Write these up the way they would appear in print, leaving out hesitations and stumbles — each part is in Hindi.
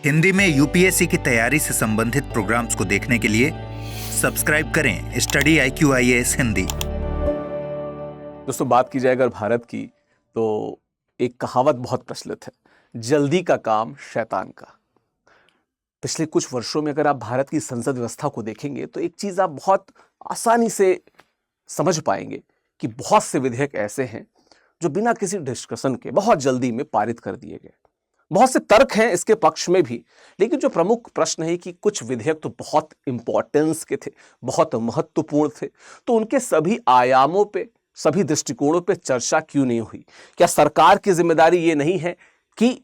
हिंदी में यूपीएससी की तैयारी से संबंधित प्रोग्राम्स को देखने के लिए सब्सक्राइब करें स्टडी IQIAS हिंदी। दोस्तों, बात की जाए अगर भारत की, तो एक कहावत बहुत प्रचलित है, जल्दी का काम शैतान का। पिछले कुछ वर्षों में अगर आप भारत की संसद व्यवस्था को देखेंगे तो एक चीज आप बहुत आसानी से समझ पाएंगे कि बहुत से विधेयक ऐसे हैं जो बिना किसी डिस्कशन के बहुत जल्दी में पारित कर दिए गए। बहुत से तर्क हैं इसके पक्ष में भी, लेकिन जो प्रमुख प्रश्न है कि कुछ विधेयक तो बहुत इंपॉर्टेंस के थे, बहुत महत्वपूर्ण थे, तो उनके सभी आयामों पे, सभी दृष्टिकोणों पे चर्चा क्यों नहीं हुई? क्या सरकार की जिम्मेदारी ये नहीं है कि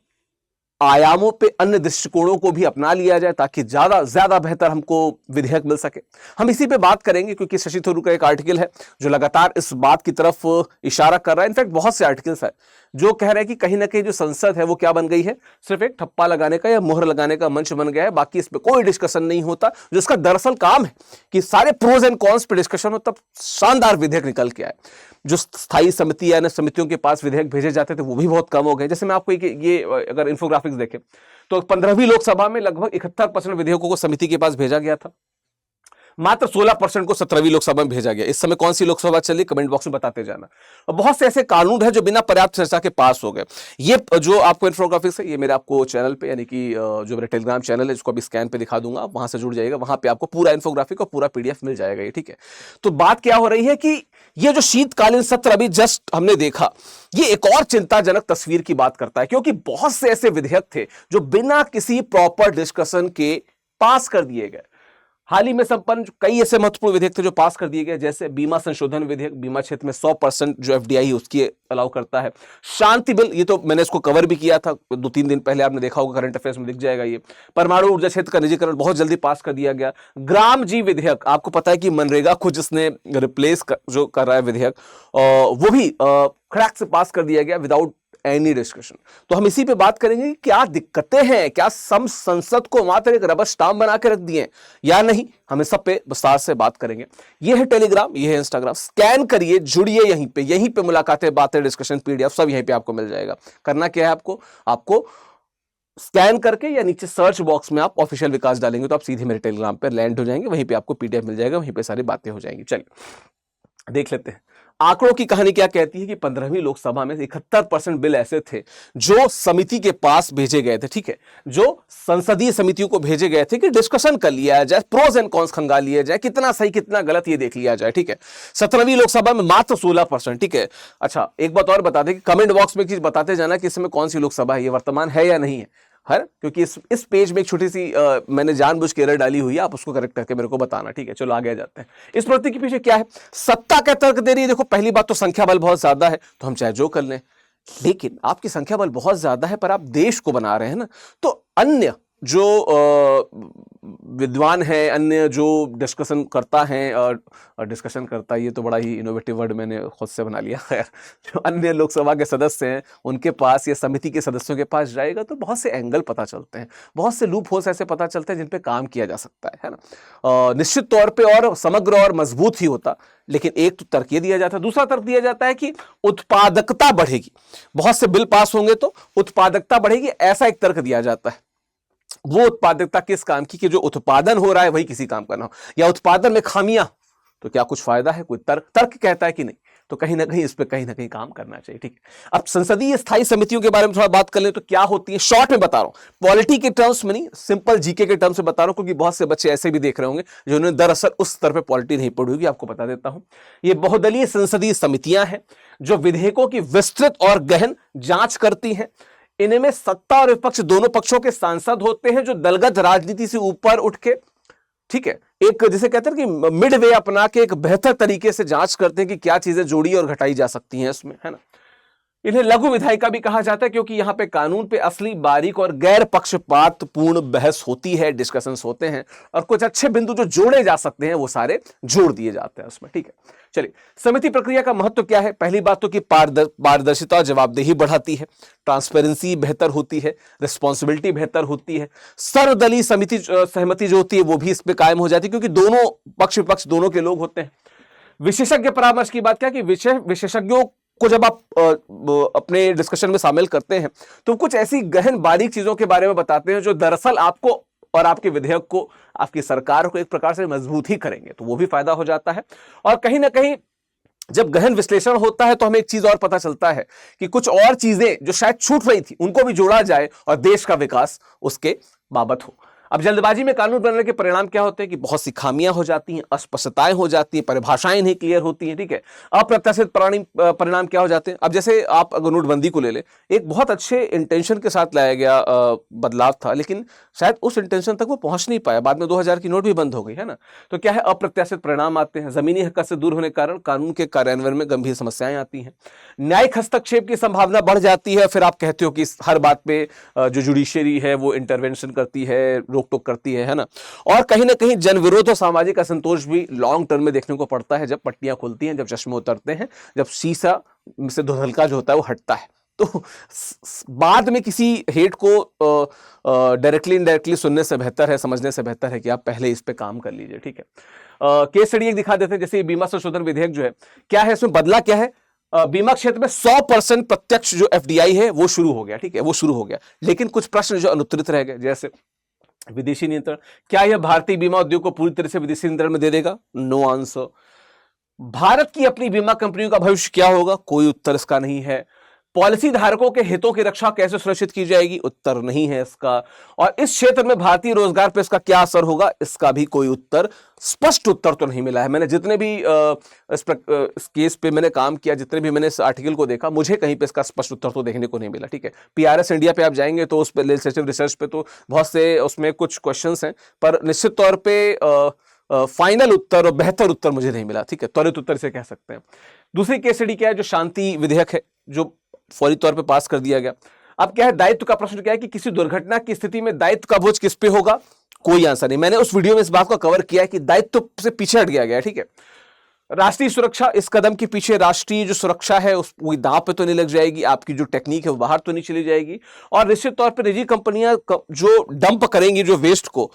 आयामों पे अन्य दृष्टिकोणों को भी अपना लिया जाए ताकि ज्यादा बेहतर हमको विधेयक मिल सके? हम इसी पे बात करेंगे क्योंकि शशि थरूर का एक आर्टिकल है जो लगातार इस बात की तरफ इशारा कर रहा है। इनफैक्ट बहुत से आर्टिकल्स है जो कह रहे हैं कि कहीं ना कहीं जो संसद है वो क्या बन गई है, सिर्फ एक ठप्पा लगाने का या मोहर लगाने का मंच बन गया है। बाकी इस पे कोई डिस्कशन नहीं होता, जो इसका दरअसल काम है कि सारे प्रोज एंड कॉन्स पे डिस्कशन हो, तब शानदार विधेयक निकल के आए। जो स्थायी समिति या समितियों के पास विधेयक भेजे जाते थे वो भी बहुत कम हो गए। जैसे मैं आपको ये अगर इंफोग्राफिक्स देखें तो 15वीं लोकसभा में लगभग 71% विधेयकों को समिति के पास भेजा गया था, मात्र 16% को 17वीं लोकसभा में भेजा गया। इस समय कौन सी लोकसभा चली, कमेंट बॉक्स में बताते जाना। और बहुत से ऐसे कानून है जो बिना पर्याप्त चर्चा के पास हो गए। ये जो आपको इंफोग्राफिक्स है ये मेरे आपको चैनल पे, यानी कि जो मेरा टेलीग्राम चैनल है इसको अभी स्कैन पे दिखा दूंगा, आप वहां से जुड़ जाइएगा, वहां पे आपको पूरा इंफोग्राफिक और पूरा PDF मिल जाएगा। ये ठीक है। तो बात क्या हो रही है कि ये जो शीतकालीन सत्र अभी जस्ट हमने देखा, ये एक और चिंताजनक तस्वीर की बात करता है, क्योंकि बहुत से ऐसे विधेयक थे जो बिना किसी प्रॉपर डिस्कशन के पास कर दिए गए। हाल ही में संपन्न कई ऐसे महत्वपूर्ण विधेयक थे जो पास कर दिए गए, जैसे बीमा संशोधन विधेयक, बीमा क्षेत्र में 100% जो FDI उसकी अलाउ करता है। शांति बिल, ये तो मैंने इसको कवर भी किया था 2-3 दिन पहले, आपने देखा होगा, करंट अफेयर्स में दिख जाएगा ये। परमाणु ऊर्जा क्षेत्र का निजीकरण बहुत जल्दी पास कर दिया गया। ग्राम जी विधेयक, आपको पता है कि मनरेगा को जिसने रिप्लेस जो कर रहा है विधेयक, वो भी खड़ाक से पास कर दिया गया विदाउट एनी डिस्कशन। तो हम इसी पे बात करेंगे कि क्या दिक्कतें हैं, क्या संसद को मात्र एक रबर स्टाम्प बना के रख दिए या नहीं, हम इस सब पे विस्तार से बात करेंगे। ये है टेलीग्राम, ये है इंस्टाग्राम, स्कैन करिए, जुड़िए, यहीं पे मुलाकातें, बातें, डिस्कशन, PDF सब यहीं पे आपको मिल जाएगा। करना क्या है आपको स्कैन करके या नीचे सर्च बॉक्स में आप ऑफिशियल विकास डालेंगे तो आप सीधे मेरे टेलीग्राम पे लैंड हो जाएंगे, वहीं पे आपको PDF मिल जाएगा, वहीं पे सारी बातें हो जाएंगी। चलिए देख लेते हैं आंकड़ों की कहानी क्या कहती है कि 15वीं लोकसभा में 71% बिल ऐसे थे जो समिति के पास भेजे गए थे, ठीक है, जो संसदीय समितियों को भेजे गए थे कि डिस्कशन कर लिया जाए, प्रोज एंड कॉन्स खंगाल लिया जाए, कितना सही कितना गलत ये देख लिया जाए, ठीक है। 17वीं लोकसभा में मात्र 16%, ठीक है। अच्छा, एक बात और बता दें कि कमेंट बॉक्स में चीज बताते जाना कि इस समय कौन सी लोकसभा है, ये वर्तमान है या नहीं है, हर, क्योंकि इस पेज में एक छोटी सी मैंने जानबूझ के एरर डाली हुई है, आप उसको करेक्ट करके मेरे को बताना, ठीक है। चलो आगे जाते हैं। इस प्रवृत्ति के पीछे क्या है? सत्ता का तर्क दे रही है। देखो, पहली बात तो संख्या बल बहुत ज्यादा है, तो हम चाहे जो कर लें, लेकिन आपकी संख्या बल बहुत ज्यादा है पर आप देश को बना रहे हैं ना, तो अन्य जो विद्वान है, अन्य जो डिस्कशन करता है, और डिस्कशन करता है, ये तो बड़ा ही इनोवेटिव वर्ड मैंने खुद से बना लिया। खैर, जो अन्य लोकसभा के सदस्य हैं उनके पास या समिति के सदस्यों के पास जाएगा तो बहुत से एंगल पता चलते हैं, बहुत से लूप होल्स ऐसे पता चलते हैं जिन पे काम किया जा सकता है ना। निश्चित तौर पे और समग्र और मजबूत ही होता, लेकिन एक तो तर्क ये दिया जाता है, दूसरा तर्क दिया जाता है कि उत्पादकता बढ़ेगी, बहुत से बिल पास होंगे तो उत्पादकता बढ़ेगी, ऐसा एक तर्क दिया जाता है। वो उत्पादकता किस काम की कि जो उत्पादन हो रहा है वही किसी काम का ना हो, या उत्पादन में खामियां, तो क्या कुछ फायदा है? कोई तर्क कहता है कि नहीं, तो कहीं ना कहीं इस पे कहीं ना कहीं काम करना चाहिए, ठीक है। अब संसदीय स्थायी समितियों के बारे में थोड़ा बात कर लें तो क्या होती है, शॉर्ट में बता रहा हूं, पॉलिटी के टर्म्स में नहीं, सिंपल जीके के टर्म्स में बता रहा हूं, क्योंकि बहुत से बच्चे ऐसे भी देख रहे होंगे जिन्होंने दरअसल उस स्तर पे पॉलिटी नहीं पढ़ी होगी। आपको बता देता हूं, ये बहुदलीय संसदीय समितियां हैं जो विधेयकों की विस्तृत और गहन जांच करती हैं। इनमें सत्ता और विपक्ष दोनों पक्षों के सांसद होते हैं जो दलगत राजनीति से ऊपर उठ के, ठीक है, एक जिसे कहते हैं कि मिड वे अपना के एक बेहतर तरीके से जांच करते हैं कि क्या चीजें जोड़ी और घटाई जा सकती हैं इसमें, है ना। इन्हें लघु विधायिका भी कहा जाता है क्योंकि यहां पे कानून पे असली बारीक और गैर पक्षपात पूर्ण बहस होती है, डिस्कशंस होते हैं, और कुछ अच्छे बिंदु जो जोड़े जा सकते हैं वो सारे जोड़ दिए जाते हैं उसमें, ठीक है। चलिए, समिति प्रक्रिया का महत्व क्या है? पहली बात तो कि पारदर्शिता, जवाबदेही बढ़ाती है, ट्रांसपेरेंसी बेहतर होती है, रिस्पॉन्सिबिलिटी बेहतर होती है, सर्वदलीय समिति सहमति जो होती है वो भी इस पे कायम हो जाती है क्योंकि दोनों पक्ष विपक्ष दोनों के लोग होते हैं। विशेषज्ञ परामर्श की बात क्या कि विशेषज्ञों को जब आप अपने डिस्कशन में शामिल करते हैं तो कुछ ऐसी गहन बारीक चीजों के बारे में बताते हैं जो दरअसल आपको और आपके विधेयक को, आपकी सरकार को एक प्रकार से मजबूत ही करेंगे, तो वो भी फायदा हो जाता है। और कहीं ना कहीं जब गहन विश्लेषण होता है तो हमें एक चीज और पता चलता है कि कुछ और चीजें जो शायद छूट रही थी उनको भी जोड़ा जाए और देश का विकास उसके बाबत हो। अब जल्दबाजी में कानून बनने के परिणाम क्या होते हैं कि बहुत सी खामियां हो जाती हैं, अस्पष्टताएं हो जाती हैं, परिभाषाएं नहीं क्लियर होती हैं, ठीक है। अप्रत्याशित परिणाम क्या हो जाते हैं। अब जैसे आप अगर नोटबंदी को ले ले, एक बहुत अच्छे इंटेंशन के साथ लाया गया बदलाव था, लेकिन शायद उस इंटेंशन तक वो पहुंच नहीं पाया। बाद में 2000 की नोट भी बंद हो गई है ना। तो क्या है, अप्रत्याशित परिणाम आते हैं। जमीनी हक से दूर होने के कारण कानून के कार्यान्वयन में गंभीर समस्याएं आती हैं। न्यायिक हस्तक्षेप की संभावना बढ़ जाती है। फिर आप कहते हो कि हर बात पे जो जुडिशियरी है वो इंटरवेंशन करती है, रोक टोक करती है ना। और कहीं ना कहीं जन विरोध और सामाजिक असंतोष भी लॉन्ग टर्म में देखने को पड़ता है, जब पट्टियां खुलती हैं, जब चश्मे उतरते हैं, जब शीशा से धुंधलका जो होता है वो हटता है। तो बाद में किसी हेट को डायरेक्टली इनडायरेक्टली सुनने से बेहतर है, समझने से बेहतर है कि आप पहले इस पे काम कर लीजिए, ठीक है। केस स्टडी एक दिखा देते हैं, जैसे बीमा संशोधन विधेयक जो है, क्या है इसमें बदला क्या है। बीमा क्षेत्र में 100% प्रत्यक्ष जो एफडीआई है वो शुरू हो गया, ठीक है, वो शुरू हो गया। लेकिन कुछ प्रश्न जो अनुत्तरित रह गए, जैसे विदेशी नियंत्रण, क्या यह भारतीय बीमा उद्योग को पूरी तरह से विदेशी नियंत्रण में दे देगा? No answer. भारत की अपनी बीमा कंपनियों का भविष्य क्या होगा? कोई उत्तर इसका नहीं है। पॉलिसी धारकों के हितों की रक्षा कैसे सुनिश्चित की जाएगी? उत्तर नहीं है इसका। और इस क्षेत्र में भारतीय रोजगार पर इसका क्या असर होगा? इसका भी कोई उत्तर, स्पष्ट उत्तर तो नहीं मिला है। मैंने जितने भी इस केस पे मैंने काम किया, जितने भी मैंने इस आर्टिकल को देखा, मुझे कहीं पे इसका स्पष्ट उत्तर तो देखने को नहीं मिला, ठीक है। पीआरएस इंडिया पे आप जाएंगे तो उस पे लेजिस्लेटिव रिसर्च पे तो बहुत से उसमें कुछ क्वेश्चंस हैं, पर निश्चित तौर पे फाइनल उत्तर और बेहतर उत्तर मुझे नहीं मिला, ठीक है। त्वरित उत्तर से कह सकते हैं। दूसरी केस स्टडी क्या है, जो शांति विधेयक है, जो फौरी तौर पे पास कर दिया गया। अब क्या है, दायित्व का प्रश्न क्या है कि किसी दुर्घटना की स्थिति में दायित्व का बोझ किस पे होगा? कोई आंसर नहीं। मैंने उस वीडियो में इस बात को कवर किया है कि दायित्व से पीछे हट गया, ठीक है। राष्ट्रीय सुरक्षा, इस कदम के पीछे राष्ट्रीय जो सुरक्षा है उस कोई दांव पे तो नहीं लग जाएगी, आपकी जो टेक्निक है वो बाहर तो नहीं चली जाएगी। और निश्चित तौर पर निजी कंपनियां जो डंप करेंगी जो वेस्ट को,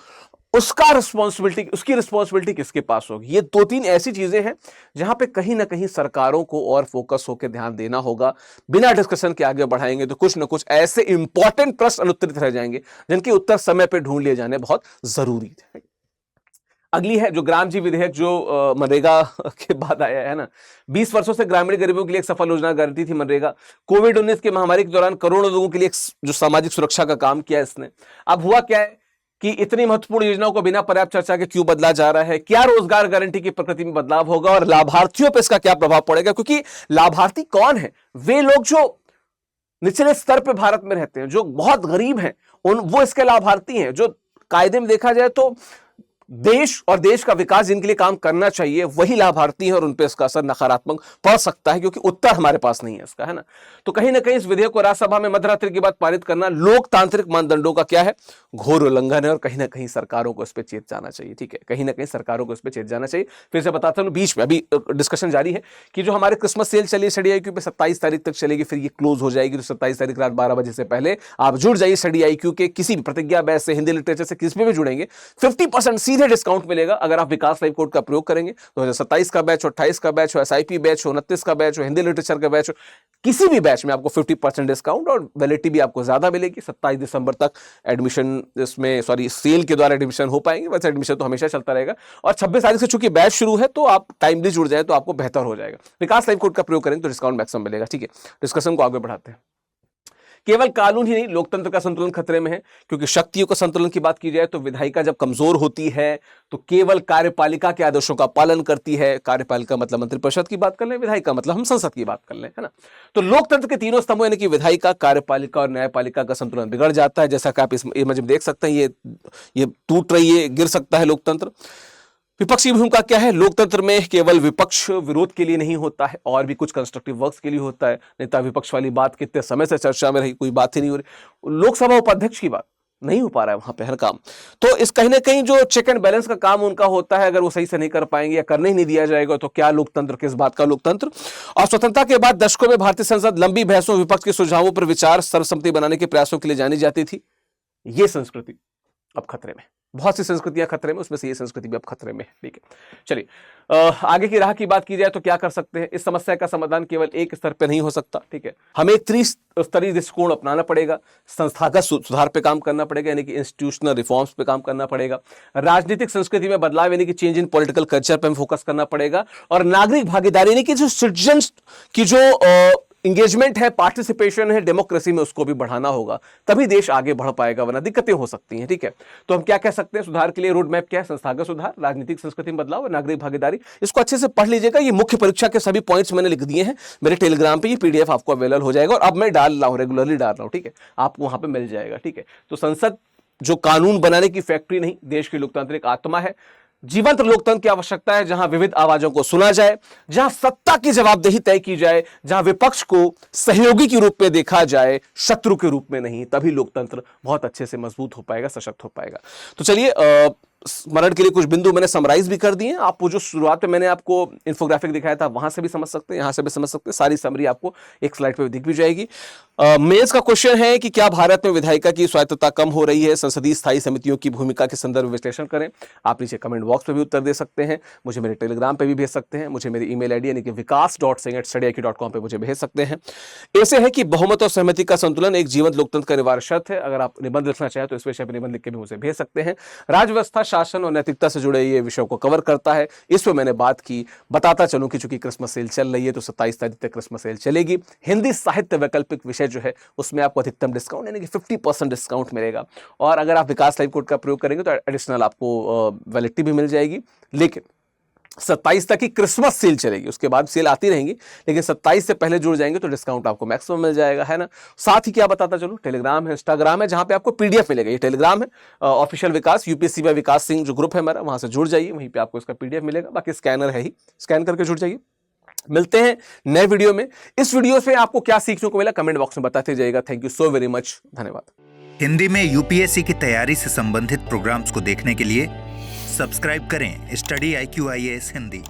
उसकी रिस्पॉन्सिबिलिटी किसके पास होगी? ये 2-3 ऐसी चीजें हैं जहां पे कहीं ना कहीं सरकारों को और फोकस होकर ध्यान देना होगा। बिना डिस्कशन के आगे बढ़ाएंगे तो कुछ ना कुछ ऐसे इंपॉर्टेंट प्रश्न अनुत्तरित रह जाएंगे जिनके उत्तर समय पे ढूंढ लिए जाने बहुत जरूरी है। अगली है जो ग्राम जी विधेयक, जो मनरेगा के बाद आया है ना। 20 वर्षों से ग्रामीण गरीबों के लिए एक सफल योजना गारंटी थी मनरेगा। कोविड-19 की महामारी के दौरान करोड़ों लोगों के लिए जो सामाजिक सुरक्षा का काम किया इसने। अब हुआ क्या है कि इतनी महत्वपूर्ण योजनाओं को बिना पर्याप्त चर्चा के क्यों बदला जा रहा है? क्या रोजगार गारंटी की प्रकृति में बदलाव होगा और लाभार्थियों पर इसका क्या प्रभाव पड़ेगा? क्योंकि लाभार्थी कौन है? वे लोग जो निचले स्तर पे भारत में रहते हैं, जो बहुत गरीब हैं, वो इसके लाभार्थी हैं। जो कायदे में देखा जाए तो देश और देश का विकास जिनके लिए काम करना चाहिए वही लाभार्थी है, और उन पे इसका असर नकारात्मक पड़ सकता है, क्योंकि उत्तर हमारे पास नहीं है इसका, है ना। तो कहीं ना कहीं इस विधेयक को राज्यसभा में मध्यरात्रि के बाद पारित करना लोकतांत्रिक मानदंडों का क्या है? घोर उल्लंघन है। और कहीं ना कहीं सरकारों को इस पर चेत जाना चाहिए, ठीक है। कहीं ना कहीं सरकारों को इस पर चेत जाना चाहिए। फिर से बताता हूं, बीच में अभी डिस्कशन जारी है कि जो हमारे क्रिसमस सेल चली स्टडी IQ पे 27 तारीख तक चलेगी, फिर ये क्लोज हो जाएगी। तो 27 तारीख रात 12 बजे से पहले आप जुड़ जाइए स्टडी IQ के किसी भी प्रतिज्ञा बैच से, हिंदी लिटरेचर से, किसी भी जुड़ेंगे 50% सीधे डिस्काउंट मिलेगा अगर आप विकास लाइव कोड का प्रयोग करेंगे। 2027 का बैच हो, 28 का बैच हो, SIP बैच हो, 29 का बैच हो, हिंदी लिटरेचर का बैच हो, किसी भी बैच में आपको 50% डिस्काउंट और वैलिडिटी भी आपको ज्यादा मिलेगी। 27 दिसंबर तक एडमिशन सेल के द्वारा एडमिशन हो पाएंगे। वैसे एडमिशन तो हमेशा चलता रहेगा। और 26 तारीख से चूंकि बैच शुरू है तो आप टाइमली जुड़ जाए तो आपको बेहतर हो जाएगा। विकास लाइव कोड का प्रयोग करेंगे तो डिस्काउंट मैक्सिमम मिलेगा, ठीक है। डिस्कशन को आगे बढ़ाते हैं। केवल कानून ही नहीं, लोकतंत्र का संतुलन खतरे में है, क्योंकि शक्तियों का संतुलन की बात की जाए तो विधायिका जब कमजोर होती है तो केवल कार्यपालिका के आदेशों का पालन करती है। कार्यपालिका मतलब मंत्रिपरिषद की बात कर लें, विधायिका मतलब हम संसद की बात कर लें, है ना। तो लोकतंत्र के तीनों स्तंभों यानी कि विधायिका, कार्यपालिका और न्यायपालिका का संतुलन बिगड़ जाता है। जैसा कि आप इस इमेज में देख सकते हैं, ये टूट रही है, गिर सकता है लोकतंत्र। विपक्षी भूमिका क्या है? लोकतंत्र में केवल विपक्ष विरोध के लिए नहीं होता है, और भी कुछ कंस्ट्रक्टिव वर्क्स के लिए होता है। नेता विपक्ष वाली बात कितने समय से चर्चा में रही, कोई बात ही नहीं हो रही। लोकसभा उपाध्यक्ष की बात नहीं हो पा रहा है वहां पे हर काम। तो इस कहीं ना कहीं जो चेक एंड बैलेंस का काम उनका होता है, अगर वो सही से नहीं कर पाएंगे या करने ही नहीं दिया जाएगा तो क्या लोकतंत्र, किस बात का लोकतंत्र। और स्वतंत्रता के बाद दशकों में भारतीय संसद लंबी बहसों, विपक्ष के सुझावों पर विचार, सर्वसम्मति बनाने के प्रयासों के लिए जानी जाती थी। ये संस्कृति अब खतरे में। बहुत सी संस्कृतियां खतरे में, उसमें से ये संस्कृति भी अब खतरे में है। ठीक है, चलिए आगे की राह की बात की जाए तो क्या कर सकते हैं। इस समस्या का समाधान केवल एक स्तर पे नहीं हो सकता। ठीक है, हमें एक त्रिस्तरीय दृष्टिकोण अपनाना पड़ेगा, संस्थागत सुधार पे काम करना पड़ेगा, यानी कि इंस्टीट्यूशनल रिफॉर्म्स पे काम करना पड़ेगा, राजनीतिक संस्कृति में बदलाव यानी कि चेंज इन पॉलिटिकल कल्चर पे हमें फोकस करना पड़ेगा, और नागरिक भागीदारी यानी कि जो सिटीजन्स की जो इंगेजमेंट है, पार्टिसिपेशन है डेमोक्रेसी में, उसको भी बढ़ाना होगा, तभी देश आगे बढ़ पाएगा, वरना दिक्कतें हो सकती हैं। ठीक है, तो हम क्या कह सकते हैं सुधार के लिए रोड मैप क्या है? संस्थागत सुधार, राजनीतिक संस्कृति में बदलाव और नागरिक भागीदारी। इसको अच्छे से पढ़ लीजिएगा, ये मुख्य परीक्षा के सभी पॉइंट्स मैंने लिख दिए हैं मेरे टेलीग्राम पे, ये पीडीएफ आपको अवेलेबल हो जाएगा, और अब मैं डाल रहा हूं, रेगुलरली डाल रहा हूं। ठीक है, आपको वहां पर मिल जाएगा। ठीक है, तो संसद जो कानून बनाने की फैक्ट्री नहीं, देश की लोकतांत्रिक आत्मा है। जीवंत लोकतंत्र की आवश्यकता है, जहां विविध आवाजों को सुना जाए, जहां सत्ता की जवाबदेही तय की जाए, जहां विपक्ष को सहयोगी के रूप में देखा जाए, शत्रु के रूप में नहीं। तभी लोकतंत्र बहुत अच्छे से मजबूत हो पाएगा, सशक्त हो पाएगा। तो चलिए स्मरण के लिए कुछ बिंदु मैंने समराइज भी कर दिए। आप वो जो शुरुआत में मैंने आपको इंफोग्राफिक दिखाया था, वहां से भी समझ सकते हैं, यहां से भी समझ सकते हैं। सारी समरी आपको एक स्लाइड पे दिख भी जाएगी। मेंस का क्वेश्चन है कि क्या भारत में विधायिका की स्वायत्तता कम हो रही है? संसदीय स्थायी समितियों की भूमिका के संदर्भ में विश्लेषण करें। आप नीचे कमेंट बॉक्स पे भी उत्तर दे सकते हैं, मुझे मेरे टेलीग्राम पे भी भेज सकते हैं, मुझे मेरी ईमेल आईडी यानी कि vikas.singh@study.com पे मुझे भेज सकते हैं। ऐसे है कि बहुमत और सहमति का संतुलन एक जीवंत लोकतंत्र का अनिवार्य शर्त है। अगर आप निबंध लिखना चाहें तो इस विषय पर निबंध लिख के भी मुझे भेज सकते हैं। राज्यव्यवस्था, शासन और नैतिकता से जुड़े ये विषयों को कवर करता है। इस पर मैंने बात की। बताता चलूं कि चूंकि क्रिसमस सेल चल रही है तो 27 तारीख तक क्रिसमस सेल चलेगी। हिंदी साहित्य वैकल्पिक विषय जो है उसमें आपको अधिकतम डिस्काउंट यानी कि 50% डिस्काउंट मिलेगा, और अगर आप विकास लाइव कोड का प्रयोग करेंगे तो एडिशनल आपको वैलिडिटी भी मिल जाएगी। लेकिन 27 तक की क्रिसमस सेल चलेगी, उसके बाद सेल आती रहेंगी, लेकिन 27 से पहले जुड़ जाएंगे तो डिस्काउंट आपको मैक्सिमम मिल जाएगा, है ना। साथ ही क्या बताता चलो, टेलीग्राम है, इंस्टाग्राम है, जहां पे आपको पीडीएफ मिलेगा। ये टेलीग्राम है ऑफिशियल विकास, यूपीएससी में विकास सिंह जो ग्रुप है हमारा, वहां से जुड़ जाइए, वहीं पे आपको इसका पीडीएफ मिलेगा। बाकी स्कैनर है ही, स्कैन करके जुड़ जाइए। मिलते हैं नए वीडियो में। इस वीडियो से आपको क्या सीखने को मिला कमेंट बॉक्स में बताते जाइएगा। Thank you so very much, धन्यवाद। हिंदी में यूपीएससी की तैयारी से संबंधित प्रोग्राम्स को देखने के लिए सब्सक्राइब करें स्टडी IQ IAS हिंदी।